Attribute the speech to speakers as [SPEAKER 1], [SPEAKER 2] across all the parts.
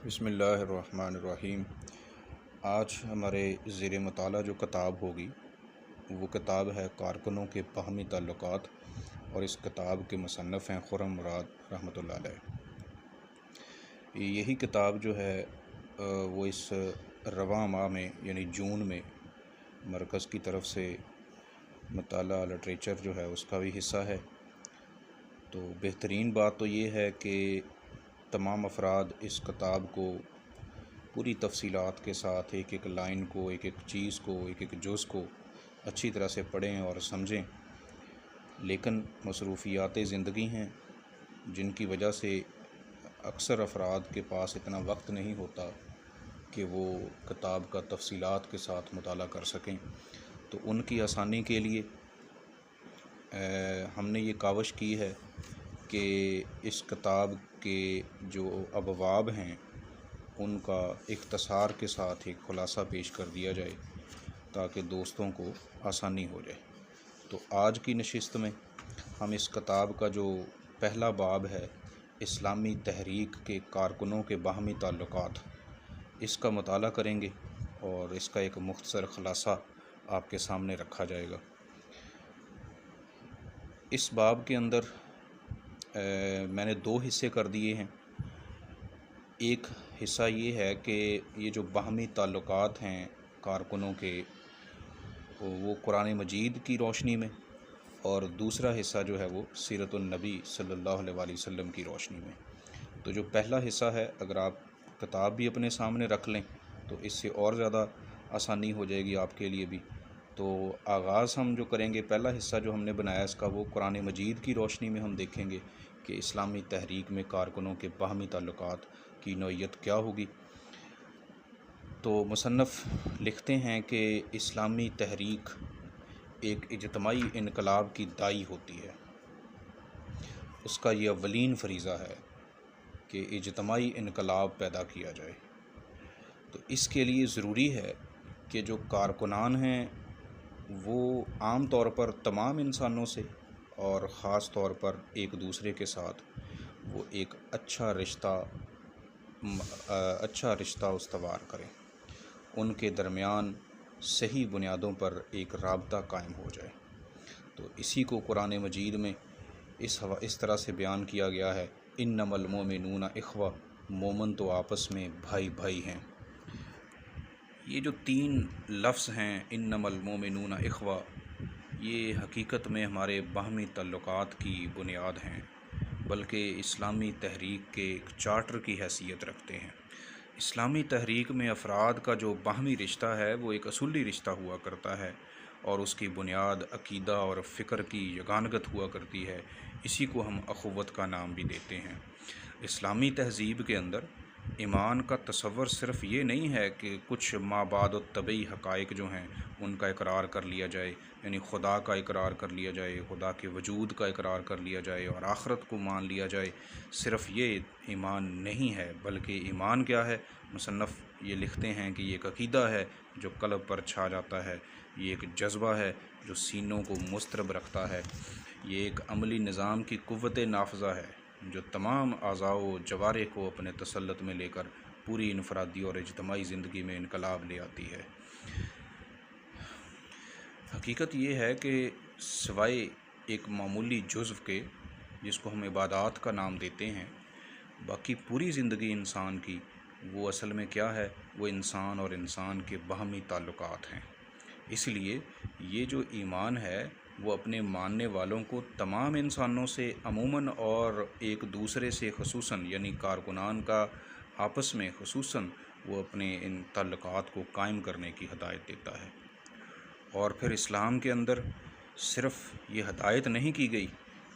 [SPEAKER 1] بسم اللہ الرحمن الرحیم۔ آج ہمارے زیر مطالعہ جو کتاب ہوگی وہ کتاب ہے کارکنوں کے باہمی تعلقات، اور اس کتاب کے مصنف ہیں خرم مراد رحمۃ اللہ علیہ۔ یہی کتاب جو ہے وہ اس رواں ماہ میں یعنی جون میں مرکز کی طرف سے مطالعہ لٹریچر جو ہے اس کا بھی حصہ ہے۔ تو بہترین بات تو یہ ہے کہ تمام افراد اس کتاب کو پوری تفصیلات کے ساتھ ایک ایک لائن کو، ایک ایک چیز کو، ایک ایک جز کو اچھی طرح سے پڑھیں اور سمجھیں، لیکن مصروفیات زندگی ہیں جن کی وجہ سے اکثر افراد کے پاس اتنا وقت نہیں ہوتا کہ وہ کتاب کا تفصیلات کے ساتھ مطالعہ کر سکیں۔ تو ان کی آسانی کے لیے ہم نے یہ کاوش کی ہے کہ اس کتاب کے جو ابواب ہیں ان کا اختصار کے ساتھ ایک خلاصہ پیش کر دیا جائے تاکہ دوستوں کو آسانی ہو جائے۔ تو آج کی نشست میں ہم اس کتاب کا جو پہلا باب ہے، اسلامی تحریک کے کارکنوں کے باہمی تعلقات، اس کا مطالعہ کریں گے اور اس کا ایک مختصر خلاصہ آپ کے سامنے رکھا جائے گا۔ اس باب کے اندر میں نے دو حصے کر دیے ہیں۔ ایک حصہ یہ ہے کہ یہ جو باہمی تعلقات ہیں کارکنوں کے، وہ قرآن مجید کی روشنی میں، اور دوسرا حصہ جو ہے وہ سیرت النبی صلی اللہ علیہ وآلہ وسلم کی روشنی میں۔ تو جو پہلا حصہ ہے، اگر آپ کتاب بھی اپنے سامنے رکھ لیں تو اس سے اور زیادہ آسانی ہو جائے گی آپ کے لیے بھی۔ تو آغاز ہم جو کریں گے، پہلا حصہ جو ہم نے بنایا اس کا، وہ قرآن مجید کی روشنی میں ہم دیکھیں گے کہ اسلامی تحریک میں کارکنوں کے باہمی تعلقات کی نوعیت کیا ہوگی۔ تو مصنف لکھتے ہیں کہ اسلامی تحریک ایک اجتماعی انقلاب کی داعی ہوتی ہے۔ اس کا یہ اولین فریضہ ہے کہ اجتماعی انقلاب پیدا کیا جائے۔ تو اس کے لیے ضروری ہے کہ جو کارکنان ہیں وہ عام طور پر تمام انسانوں سے اور خاص طور پر ایک دوسرے کے ساتھ وہ ایک اچھا رشتہ استوار کریں، ان کے درمیان صحیح بنیادوں پر ایک رابطہ قائم ہو جائے۔ تو اسی کو قرآن مجید میں اس طرح سے بیان کیا گیا ہے، انما المؤمنون اخوہ، مومن تو آپس میں بھائی بھائی ہیں۔ یہ جو تین لفظ ہیں انما المؤمنون اخوہ، یہ حقیقت میں ہمارے باہمی تعلقات کی بنیاد ہیں، بلکہ اسلامی تحریک کے ایک چارٹر کی حیثیت رکھتے ہیں۔ اسلامی تحریک میں افراد کا جو باہمی رشتہ ہے وہ ایک اصولی رشتہ ہوا کرتا ہے، اور اس کی بنیاد عقیدہ اور فکر کی یگانگت ہوا کرتی ہے۔ اسی کو ہم اخوت کا نام بھی دیتے ہیں۔ اسلامی تہذیب کے اندر ایمان کا تصور صرف یہ نہیں ہے کہ کچھ مابعد الطبعی حقائق جو ہیں ان کا اقرار کر لیا جائے، یعنی خدا کا اقرار کر لیا جائے، خدا کے وجود کا اقرار کر لیا جائے اور آخرت کو مان لیا جائے۔ صرف یہ ایمان نہیں ہے، بلکہ ایمان کیا ہے؟ مصنف یہ لکھتے ہیں کہ یہ ایک عقیدہ ہے جو قلب پر چھا جاتا ہے، یہ ایک جذبہ ہے جو سینوں کو مضطرب رکھتا ہے، یہ ایک عملی نظام کی قوت نافذہ ہے جو تمام اعضاء و جوارح کو اپنے تسلط میں لے کر پوری انفرادی اور اجتماعی زندگی میں انقلاب لے آتی ہے۔ حقیقت یہ ہے کہ سوائے ایک معمولی جزو کے جس کو ہم عبادات کا نام دیتے ہیں، باقی پوری زندگی انسان کی وہ اصل میں کیا ہے؟ وہ انسان اور انسان کے باہمی تعلقات ہیں۔ اس لیے یہ جو ایمان ہے وہ اپنے ماننے والوں کو تمام انسانوں سے عموماً اور ایک دوسرے سے خصوصاً، یعنی کارکنان کا آپس میں خصوصاً، وہ اپنے ان تعلقات کو قائم کرنے کی ہدایت دیتا ہے۔ اور پھر اسلام کے اندر صرف یہ ہدایت نہیں کی گئی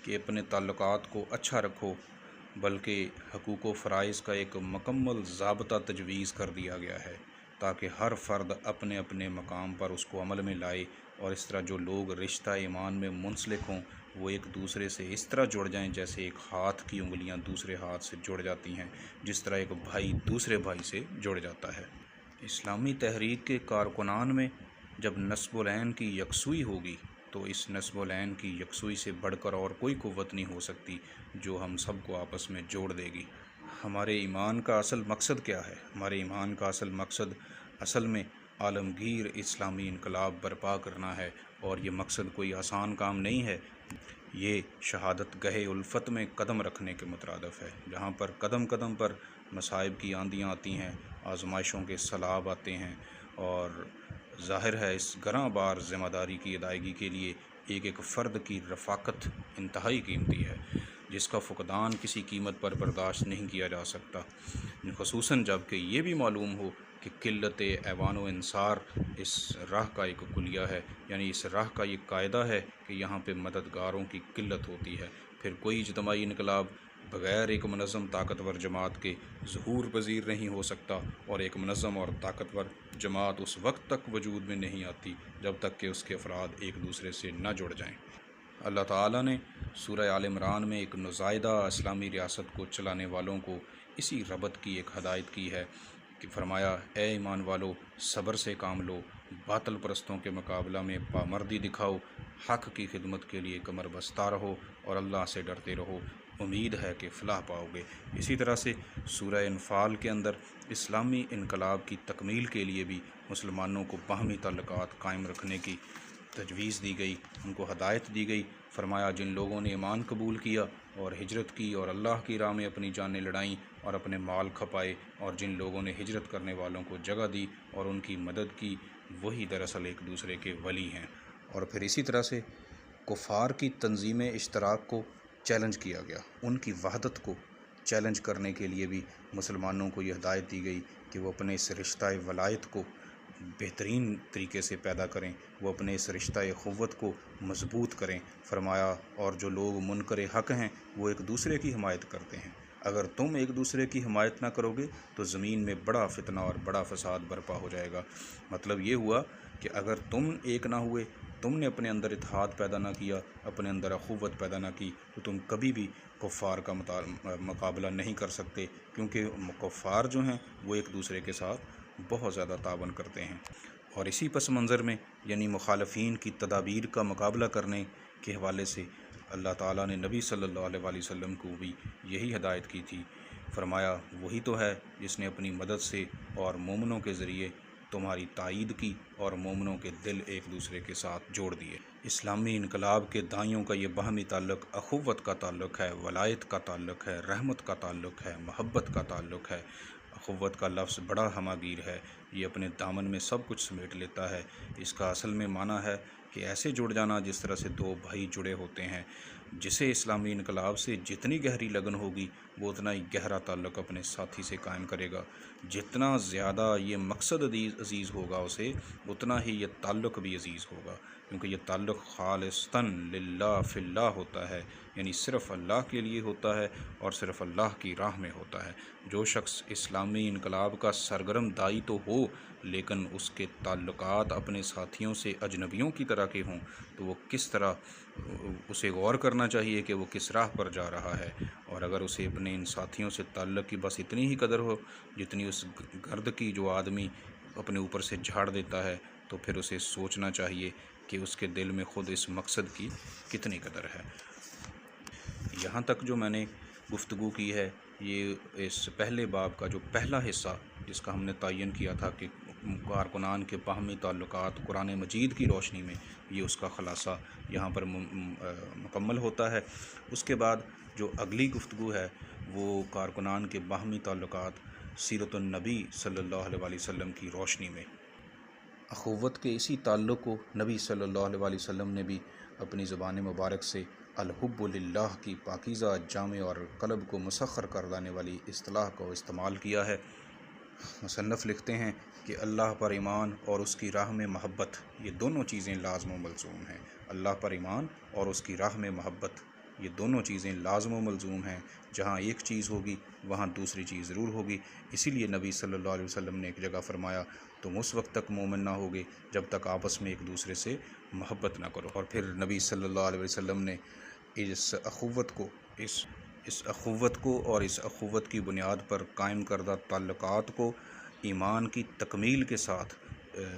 [SPEAKER 1] کہ اپنے تعلقات کو اچھا رکھو، بلکہ حقوق و فرائض کا ایک مکمل ضابطہ تجویز کر دیا گیا ہے تاکہ ہر فرد اپنے اپنے مقام پر اس کو عمل میں لائے، اور اس طرح جو لوگ رشتہ ایمان میں منسلک ہوں وہ ایک دوسرے سے اس طرح جڑ جائیں جیسے ایک ہاتھ کی انگلیاں دوسرے ہاتھ سے جڑ جاتی ہیں، جس طرح ایک بھائی دوسرے بھائی سے جڑ جاتا ہے۔ اسلامی تحریک کے کارکنان میں جب نصب العین کی یکسوئی ہوگی تو اس نصب العین کی یکسوئی سے بڑھ کر اور کوئی قوت نہیں ہو سکتی جو ہم سب کو آپس میں جوڑ دے گی۔ ہمارے ایمان کا اصل مقصد کیا ہے؟ ہمارے ایمان کا اصل مقصد اصل میں عالمگیر اسلامی انقلاب برپا کرنا ہے، اور یہ مقصد کوئی آسان کام نہیں ہے۔ یہ شہادت گہے الفت میں قدم رکھنے کے مترادف ہے، جہاں پر قدم قدم پر مصائب کی آندیاں آتی ہیں، آزمائشوں کے سیلاب آتے ہیں، اور ظاہر ہے اس گراں بار ذمہ داری کی ادائیگی کے لیے ایک ایک فرد کی رفاقت انتہائی قیمتی ہے، جس کا فقدان کسی قیمت پر برداشت نہیں کیا جا سکتا، خصوصاً جب کہ یہ بھی معلوم ہو کہ قلت ایوان و انصار اس راہ کا ایک کلیہ ہے، یعنی اس راہ کا یہ قاعدہ ہے کہ یہاں پہ مددگاروں کی قلت ہوتی ہے۔ پھر کوئی اجتماعی انقلاب بغیر ایک منظم طاقتور جماعت کے ظہور پذیر نہیں ہو سکتا، اور ایک منظم اور طاقتور جماعت اس وقت تک وجود میں نہیں آتی جب تک کہ اس کے افراد ایک دوسرے سے نہ جڑ جائیں۔ اللہ تعالیٰ نے سورہ آل عمران میں ایک نزائیدہ اسلامی ریاست کو چلانے والوں کو اسی ربط کی ایک ہدایت کی ہے کہ فرمایا، اے ایمان والو، صبر سے کام لو، باطل پرستوں کے مقابلہ میں پامردی دکھاؤ، حق کی خدمت کے لیے کمر بستہ رہو، اور اللہ سے ڈرتے رہو، امید ہے کہ فلاح پاؤ گے۔ اسی طرح سے سورہ انفال کے اندر اسلامی انقلاب کی تکمیل کے لیے بھی مسلمانوں کو باہمی تعلقات قائم رکھنے کی تجویز دی گئی، ان کو ہدایت دی گئی۔ فرمایا، جن لوگوں نے ایمان قبول کیا اور ہجرت کی اور اللہ کی راہ میں اپنی جانیں لڑائیں اور اپنے مال کھپائے، اور جن لوگوں نے ہجرت کرنے والوں کو جگہ دی اور ان کی مدد کی، وہی دراصل ایک دوسرے کے ولی ہیں۔ اور پھر اسی طرح سے کفار کی تنظیم اشتراک کو چیلنج کیا گیا، ان کی وحدت کو چیلنج کرنے کے لیے بھی مسلمانوں کو یہ ہدایت دی گئی کہ وہ اپنے اس رشتہ ولایت کو بہترین طریقے سے پیدا کریں، وہ اپنے اس رشتہ اخوت کو مضبوط کریں۔ فرمایا، اور جو لوگ منکر حق ہیں وہ ایک دوسرے کی حمایت کرتے ہیں، اگر تم ایک دوسرے کی حمایت نہ کرو گے تو زمین میں بڑا فتنہ اور بڑا فساد برپا ہو جائے گا۔ مطلب یہ ہوا کہ اگر تم ایک نہ ہوئے، تم نے اپنے اندر اتحاد پیدا نہ کیا، اپنے اندر اخوت پیدا نہ کی، تو تم کبھی بھی کفار کا مقابلہ نہیں کر سکتے، کیونکہ کفار جو ہیں وہ ایک دوسرے کے ساتھ بہت زیادہ تعاون کرتے ہیں۔ اور اسی پس منظر میں یعنی مخالفین کی تدابیر کا مقابلہ کرنے کے حوالے سے اللہ تعالیٰ نے نبی صلی اللہ علیہ وآلہ وسلم کو بھی یہی ہدایت کی تھی۔ فرمایا، وہی تو ہے جس نے اپنی مدد سے اور مومنوں کے ذریعے تمہاری تائید کی اور مومنوں کے دل ایک دوسرے کے ساتھ جوڑ دیے۔ اسلامی انقلاب کے دائیوں کا یہ باہمی تعلق اخوت کا تعلق ہے، ولایت کا تعلق ہے، رحمت کا تعلق ہے، محبت کا تعلق ہے۔ اخوت کا لفظ بڑا ہماگیر ہے، یہ اپنے دامن میں سب کچھ سمیٹ لیتا ہے۔ اس کا اصل میں معنی ہے کہ ایسے جڑ جانا جس طرح سے دو بھائی جڑے ہوتے ہیں۔ جسے اسلامی انقلاب سے جتنی گہری لگن ہوگی وہ اتنا ہی گہرا تعلق اپنے ساتھی سے قائم کرے گا، جتنا زیادہ یہ مقصد عزیز ہوگا اسے، اتنا ہی یہ تعلق بھی عزیز ہوگا، کیونکہ یہ تعلق خالصتاً للہ فی اللہ ہوتا ہے، یعنی صرف اللہ کے لیے ہوتا ہے اور صرف اللہ کی راہ میں ہوتا ہے۔ جو شخص اسلامی انقلاب کا سرگرم دائی تو ہو لیکن اس کے تعلقات اپنے ساتھیوں سے اجنبیوں کی طرح کے ہوں، تو وہ کس طرح اسے غور کرنا چاہیے کہ وہ کس راہ پر جا رہا ہے۔ اور اگر اسے اپنے ان ساتھیوں سے تعلق کی بس اتنی ہی قدر ہو جتنی اس گرد کی جو آدمی اپنے اوپر سے جھاڑ دیتا ہے، تو پھر اسے سوچنا چاہیے کہ اس کے دل میں خود اس مقصد کی کتنی قدر ہے۔ یہاں تک جو میں نے گفتگو کی ہے، یہ اس پہلے باب کا جو پہلا حصہ جس کا ہم نے تعین کیا تھا کہ کارکنان کے باہمی تعلقات قرآن مجید کی روشنی میں، یہ اس کا خلاصہ یہاں پر مکمل ہوتا ہے۔ اس کے بعد جو اگلی گفتگو ہے وہ کارکنان کے باہمی تعلقات سیرت النبی صلی اللہ علیہ وآلہ وسلم کی روشنی میں۔ اخوت کے اسی تعلق کو نبی صلی اللہ علیہ وآلہ وسلم نے بھی اپنی زبان مبارک سے الحب للہ کی پاکیزہ جامع اور قلب کو مسخر کر دینے والی اصطلاح کو استعمال کیا ہے۔ مصنف لکھتے ہیں کہ اللہ پر ایمان اور اس کی راہ میں محبت، یہ دونوں چیزیں لازم و ملزوم ہیں۔ اللہ پر ایمان اور اس کی راہ میں محبت، یہ دونوں چیزیں لازم و ملزوم ہیں۔ جہاں ایک چیز ہوگی وہاں دوسری چیز ضرور ہوگی۔ اسی لیے نبی صلی اللہ علیہ وسلم نے ایک جگہ فرمایا، تم اس وقت تک مومن نہ ہوگے جب تک آپس میں ایک دوسرے سے محبت نہ کرو۔ اور پھر نبی صلی اللہ علیہ وسلم نے اس اخوت کو اور اس اخوت کی بنیاد پر قائم کردہ تعلقات کو ایمان کی تکمیل کے ساتھ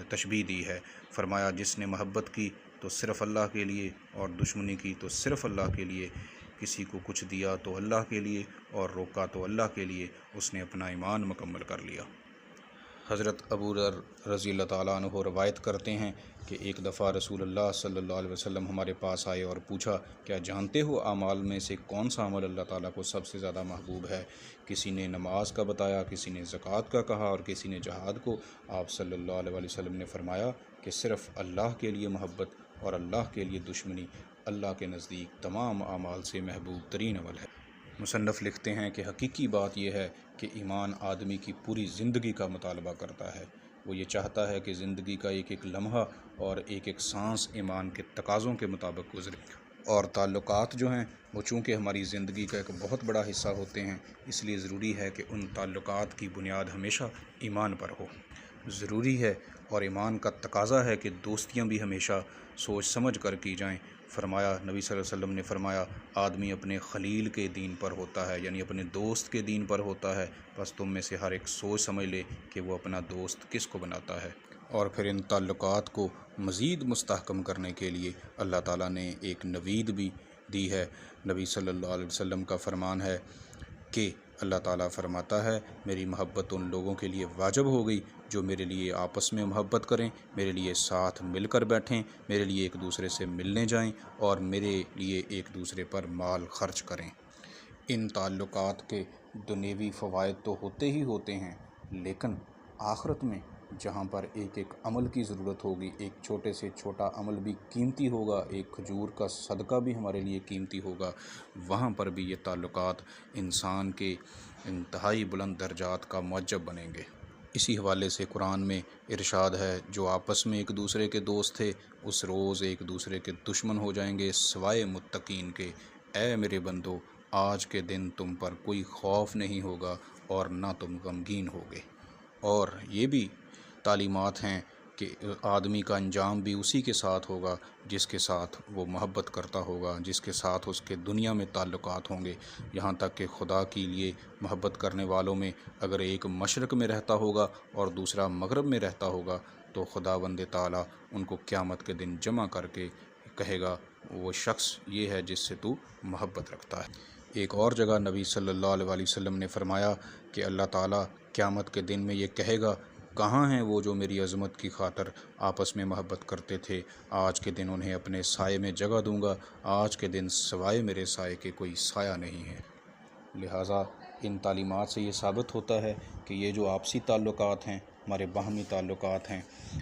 [SPEAKER 1] تشبیہ دی ہے۔ فرمایا، جس نے محبت کی تو صرف اللہ کے لیے اور دشمنی کی تو صرف اللہ کے لیے، کسی کو کچھ دیا تو اللہ کے لیے اور روکا تو اللہ کے لیے، اس نے اپنا ایمان مکمل کر لیا۔ حضرت ابو ذر رضی اللہ تعالیٰ عنہ روایت کرتے ہیں کہ ایک دفعہ رسول اللہ صلی اللہ علیہ وسلم ہمارے پاس آئے اور پوچھا، کیا جانتے ہو اعمال میں سے کون سا عمل اللہ تعالیٰ کو سب سے زیادہ محبوب ہے؟ کسی نے نماز کا بتایا، کسی نے زکوٰۃ کا کہا اور کسی نے جہاد کو۔ آپ صلی اللہ علیہ وسلم نے فرمایا کہ صرف اللہ کے لیے محبت اور اللہ کے لیے دشمنی اللہ کے نزدیک تمام اعمال سے محبوب ترین عمل ہے۔ مصنف لکھتے ہیں کہ حقیقی بات یہ ہے کہ ایمان آدمی کی پوری زندگی کا مطالبہ کرتا ہے۔ وہ یہ چاہتا ہے کہ زندگی کا ایک ایک لمحہ اور ایک ایک سانس ایمان کے تقاضوں کے مطابق گزرے، اور تعلقات جو ہیں وہ چونکہ ہماری زندگی کا ایک بہت بڑا حصہ ہوتے ہیں، اس لیے ضروری ہے کہ ان تعلقات کی بنیاد ہمیشہ ایمان پر ہو۔ ضروری ہے اور ایمان کا تقاضا ہے کہ دوستیاں بھی ہمیشہ سوچ سمجھ کر کی جائیں۔ فرمایا، نبی صلی اللہ علیہ وسلم نے فرمایا، آدمی اپنے خلیل کے دین پر ہوتا ہے، یعنی اپنے دوست کے دین پر ہوتا ہے، بس تم میں سے ہر ایک سوچ سمجھ لے کہ وہ اپنا دوست کس کو بناتا ہے۔ اور پھر ان تعلقات کو مزید مستحکم کرنے کے لیے اللہ تعالیٰ نے ایک نوید بھی دی ہے۔ نبی صلی اللہ علیہ وسلم کا فرمان ہے کہ اللہ تعالیٰ فرماتا ہے، میری محبت ان لوگوں کے لیے واجب ہو گئی جو میرے لیے آپس میں محبت کریں، میرے لیے ساتھ مل کر بیٹھیں، میرے لیے ایک دوسرے سے ملنے جائیں اور میرے لیے ایک دوسرے پر مال خرچ کریں۔ ان تعلقات کے دنیوی فوائد تو ہوتے ہی ہوتے ہیں، لیکن آخرت میں جہاں پر ایک ایک عمل کی ضرورت ہوگی، ایک چھوٹے سے چھوٹا عمل بھی قیمتی ہوگا، ایک کھجور کا صدقہ بھی ہمارے لیے قیمتی ہوگا، وہاں پر بھی یہ تعلقات انسان کے انتہائی بلند درجات کا موجب بنیں گے۔ اسی حوالے سے قرآن میں ارشاد ہے، جو آپس میں ایک دوسرے کے دوست تھے اس روز ایک دوسرے کے دشمن ہو جائیں گے سوائے متقین کے۔ اے میرے بندو، آج کے دن تم پر کوئی خوف نہیں ہوگا اور نہ تم غمگین ہوگے۔ اور یہ بھی تعلیمات ہیں کہ آدمی کا انجام بھی اسی کے ساتھ ہوگا جس کے ساتھ وہ محبت کرتا ہوگا، جس کے ساتھ اس کے دنیا میں تعلقات ہوں گے۔ یہاں تک کہ خدا کے لیے محبت کرنے والوں میں اگر ایک مشرق میں رہتا ہوگا اور دوسرا مغرب میں رہتا ہوگا تو خداوند تعالیٰ ان کو قیامت کے دن جمع کر کے کہے گا، وہ شخص یہ ہے جس سے تو محبت رکھتا ہے۔ ایک اور جگہ نبی صلی اللہ علیہ وسلم نے فرمایا کہ اللہ تعالیٰ قیامت کے دن میں یہ کہے گا، کہاں ہیں وہ جو میری عظمت کی خاطر آپس میں محبت کرتے تھے؟ آج کے دن انہیں اپنے سائے میں جگہ دوں گا، آج کے دن سوائے میرے سائے کے کوئی سایہ نہیں ہے۔ لہٰذا ان تعلیمات سے یہ ثابت ہوتا ہے کہ یہ جو آپسی تعلقات ہیں، ہمارے باہمی تعلقات ہیں،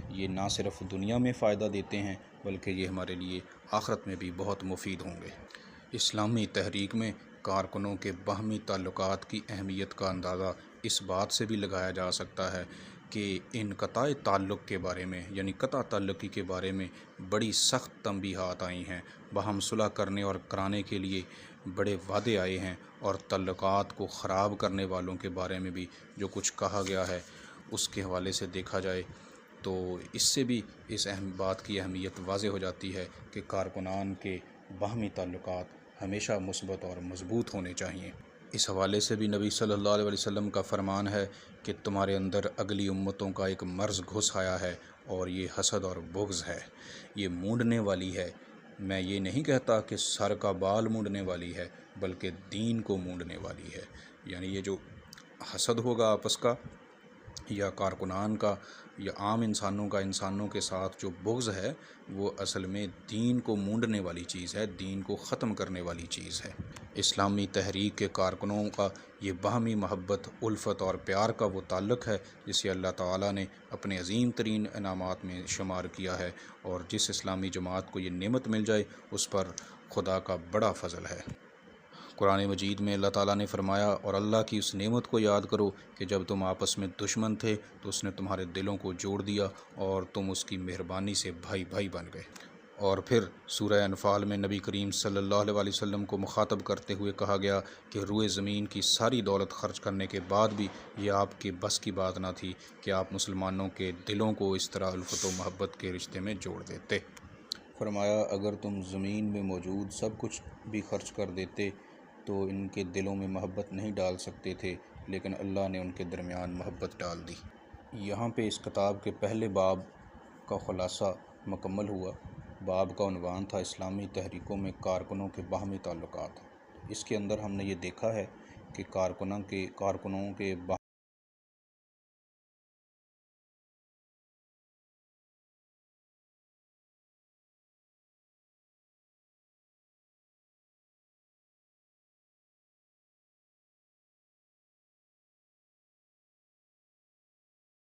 [SPEAKER 1] یہ نہ صرف دنیا میں فائدہ دیتے ہیں بلکہ یہ ہمارے لیے آخرت میں بھی بہت مفید ہوں گے۔ اسلامی تحریک میں کارکنوں کے باہمی تعلقات کی اہمیت کا اندازہ اس بات سے بھی لگایا جا سکتا ہے کہ ان قطع تعلق کے بارے میں، یعنی قطع تعلقی کے بارے میں بڑی سخت تنبیہات آئی ہیں، باہم صلح کرنے اور کرانے کے لیے بڑے وعدے آئے ہیں، اور تعلقات کو خراب کرنے والوں کے بارے میں بھی جو کچھ کہا گیا ہے اس کے حوالے سے دیکھا جائے تو اس سے بھی اس اہم بات کی اہمیت واضح ہو جاتی ہے کہ کارکنان کے باہمی تعلقات ہمیشہ مثبت اور مضبوط ہونے چاہئیں۔ اس حوالے سے بھی نبی صلی اللہ علیہ وسلم کا فرمان ہے کہ تمہارے اندر اگلی امتوں کا ایک مرض گھس آیا ہے اور یہ حسد اور بغض ہے، یہ مونڈنے والی ہے۔ میں یہ نہیں کہتا کہ سر کا بال مونڈنے والی ہے بلکہ دین کو مونڈنے والی ہے۔ یعنی یہ جو حسد ہوگا آپس کا یا کارکنان کا یا عام انسانوں کا انسانوں کے ساتھ جو بغض ہے، وہ اصل میں دین کو مونڈنے والی چیز ہے، دین کو ختم کرنے والی چیز ہے۔ اسلامی تحریک کے کارکنوں کا یہ باہمی محبت، الفت اور پیار کا وہ تعلق ہے جسے اللہ تعالیٰ نے اپنے عظیم ترین انعامات میں شمار کیا ہے، اور جس اسلامی جماعت کو یہ نعمت مل جائے اس پر خدا کا بڑا فضل ہے۔ قرآن مجید میں اللہ تعالیٰ نے فرمایا، اور اللہ کی اس نعمت کو یاد کرو کہ جب تم آپس میں دشمن تھے تو اس نے تمہارے دلوں کو جوڑ دیا اور تم اس کی مہربانی سے بھائی بھائی بن گئے۔ اور پھر سورہ انفال میں نبی کریم صلی اللہ علیہ وسلم کو مخاطب کرتے ہوئے کہا گیا کہ روئے زمین کی ساری دولت خرچ کرنے کے بعد بھی یہ آپ کے بس کی بات نہ تھی کہ آپ مسلمانوں کے دلوں کو اس طرح الفت و محبت کے رشتے میں جوڑ دیتے۔ فرمایا، اگر تم زمین میں موجود سب کچھ بھی خرچ کر دیتے تو ان کے دلوں میں محبت نہیں ڈال سکتے تھے، لیکن اللہ نے ان کے درمیان محبت ڈال دی۔ یہاں پہ اس کتاب کے پہلے باب کا خلاصہ مکمل ہوا۔ باب کا عنوان تھا اسلامی تحریکوں میں کارکنوں کے باہمی تعلقات۔ اس کے اندر ہم نے یہ دیکھا ہے کہ کارکنوں کے